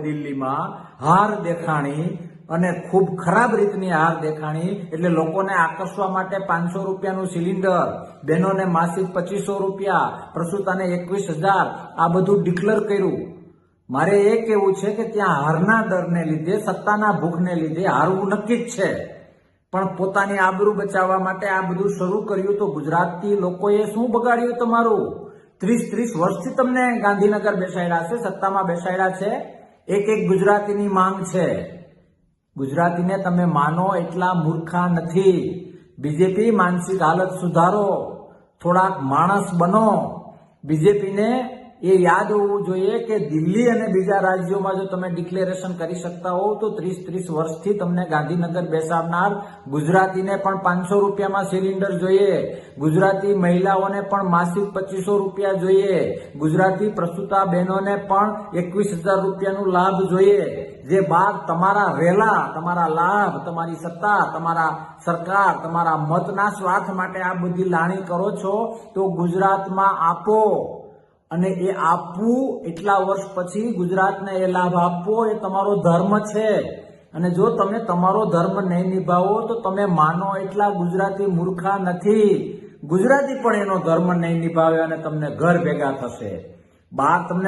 દિલ્હીમાં હાર દેખાણી અને ખૂબ ખરાબ રીતની હાર દેખાણી એટલે લોકોને આકર્ષવા માટે 500 રૂપિયાનું સિલિન્ડર, બહેનોને માસિક 2500 રૂપિયા, પ્રસૂતાને 21,000 આ બધું ડિક્લેર કર્યું। મારે એ કહેવું છે કે ત્યાં હારના ડરને લીધે, સત્તાના ભૂખને લીધે હારવું નક્કી જ છે, પણ પોતાની આબરૂ બચાવવા માટે આ બધું શરૂ કર્યું। તો ગુજરાતી લોકોએ શું બગાડ્યું તમારું? 30 વર્ષથી તમને ગાંધીનગર બેસાડ્યા છે, સત્તામાં બેસાડ્યા છે। એક ગુજરાતીની માંગ છે, ગુજરાતીને તમે માનો એટલા મૂર્ખા નથી। બીજેપી માનસિક હાલત સુધારો, થોડાક માણસ બનો। બીજેપીને એ યાદ હોવું જોઈએ કે દિલ્હી અને બીજા રાજ્યોમાં જો તમે ડિક્લેરેશન કરી શકતા હોવ તો 30 વર્ષથી તમને ગાંધીનગર બેસાડનાર ગુજરાતીને પણ 500 રૂપિયામાં સિલિન્ડર જોઈએ, ગુજરાતી મહિલાઓને પણ માસિક 2500 રૂપિયા જોઈએ, ગુજરાતી પ્રસૂતા બહેનોને પણ 21,000 રૂપિયાનો લાભ જોઈએ। જે બાદ તમારા રેલા, તમારા લાભ, તમારી સત્તા, તમારા સરકાર, તમારા મતના સ્વાર્થ માટે આ બધી લાણી કરો છો તો ગુજરાતમાં આપો, અને એ આપવું એટલા વર્ષ પછી ગુજરાતને એ લાભ આપવો એ તમારો ધર્મ છે। અને જો તમે તમારો ધર્મ નહીં નિભાવો તો તમે માનો એટલા ગુજરાતી મૂર્ખા નથી। ગુજરાતી પણ એનો ધર્મ નહીં નિભાવે અને તમને ઘર ભેગા થશે। બહાર તમને